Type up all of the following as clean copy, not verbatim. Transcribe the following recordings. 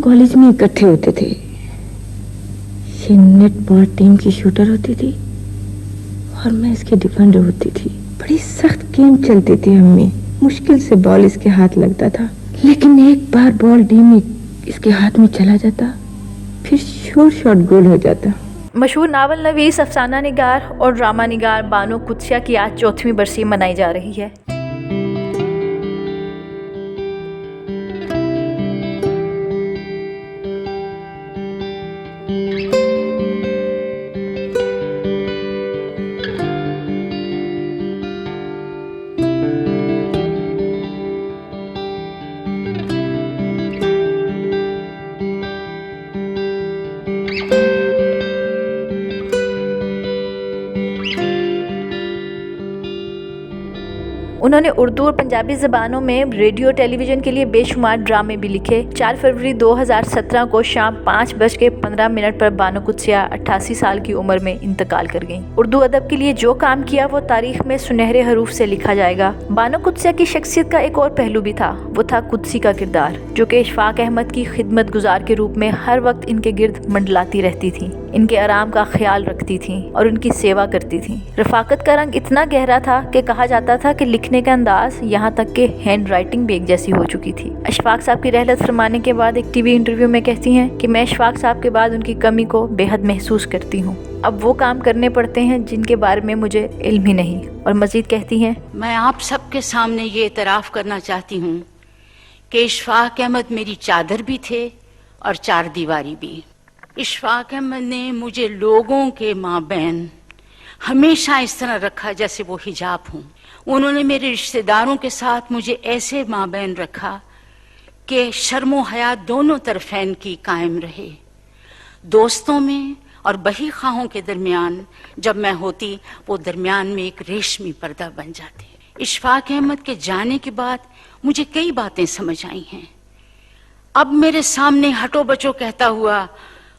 College में इकट्ठे होते थे। ये नेटबॉल टीम की शूटर होती थी और मैं इसकी डिफेंडर होती थी। बड़ी सख्त गेम चलती थी हमें। मुश्किल से बॉल इसके हाथ लगता था, लेकिन एक बार बॉल डी में इसके हाथ में चला जाता, फिर शोर शॉट गोल हो जाता। मशहूर नावल नवीस, अफसाना निगार और ड्रामा निगार बानो कुद्सिया की आज 4वीं बरसी मनाई जा रही है। उन्होंने उर्दू और पंजाबी ज़बानों में रेडियो टेलीविज़न के लिए बेशुमार ड्रामे भी लिखे। 4 फरवरी 2017 को शाम 5:15 पर बानो कुद्सिया 88 साल की उम्र में इंतकाल कर गईं। उर्दू अदब के लिए जो काम किया वो तारीख में सुनहरे हरूफ से लिखा जाएगा। बानो कुद्सिया की शख्सियत का एक और पहलू भी था, वो था कुद्सी का किरदार, जो कि इशफाक अहमद की खिदमत गुजार के रूप में हर वक्त इनके गिर्द मंडलाती रहती थी, इनके आराम का ख्याल रखती थी और उनकी सेवा करती थी। रफाकत का रंग इतना गहरा था कि कहा जाता था कि लिखने का अंदाज, यहाँ तक कि हैंड राइटिंग भी एक जैसी हो चुकी थी। अशफाक साहब की रहलत फरमाने के बाद एक टीवी इंटरव्यू में कहती हैं कि मैं अशफाक साहब के बाद उनकी कमी को बेहद महसूस करती हूँ। अब वो काम करने पड़ते हैं जिनके बारे में मुझे इल्म ही नहीं। और मजीद कहती हैं, मैं आप सबके सामने ये इतराफ़ करना चाहती हूँ कि इशफाक अहमद मेरी चादर भी थे और चार दीवारी भी। इशफाक अहमद ने मुझे लोगों के माबैन हमेशा इस तरह रखा जैसे वो हिजाब हूँ। उन्होंने मेरे रिश्तेदारों के साथ मुझे ऐसे माबैन रखा कि शर्मो हया दोनों तरफैन की कायम रहे। दोस्तों में और बही खाहों के दरमियान जब मैं होती, वो दरमियान में एक रेशमी पर्दा बन जाते। इशफाक अहमद के जाने के बाद मुझे कई बातें समझ आई हैं। अब मेरे सामने हटो बचो कहता हुआ,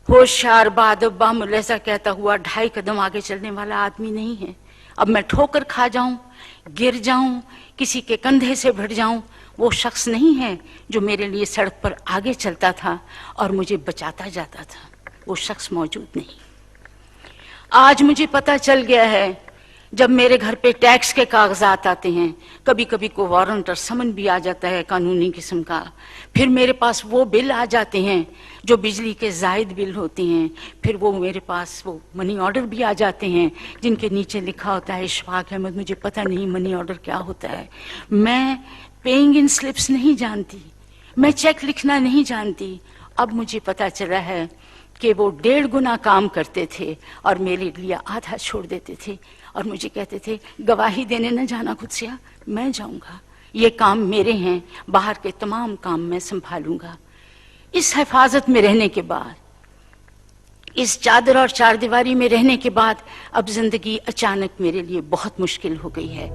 होशियार बादब बामुलैसा कहता हुआ 2.5 कदम आगे चलने वाला आदमी नहीं है। अब मैं ठोकर खा जाऊं, गिर जाऊं, किसी के कंधे से भिड़ जाऊं, वो शख्स नहीं है जो मेरे लिए सड़क पर आगे चलता था और मुझे बचाता जाता था। वो शख्स मौजूद नहीं। आज मुझे पता चल गया है, जब मेरे घर पे टैक्स के कागजात आते हैं, कभी कभी को वारंट और समन भी आ जाता है कानूनी किस्म का, फिर मेरे पास वो बिल आ जाते हैं जो बिजली के जायद बिल होते हैं, फिर वो मेरे पास वो मनी ऑर्डर भी आ जाते हैं जिनके नीचे लिखा होता है इशफाक अहमद। मुझे पता नहीं मनी ऑर्डर क्या होता है। मैं पेइंग इन स्लिप्स नहीं जानती, मैं चेक लिखना नहीं जानती। अब मुझे पता चला है कि वो 1.5 गुना काम करते थे और मेरे लिए आधा छोड़ देते थे और मुझे कहते थे, गवाही देने न जाना कुद्सिया, मैं जाऊंगा, ये काम मेरे हैं, बाहर के तमाम काम मैं संभालूंगा। इस हिफाजत में रहने के बाद, इस चादर और चारदीवारी में रहने के बाद अब जिंदगी अचानक मेरे लिए बहुत मुश्किल हो गई है।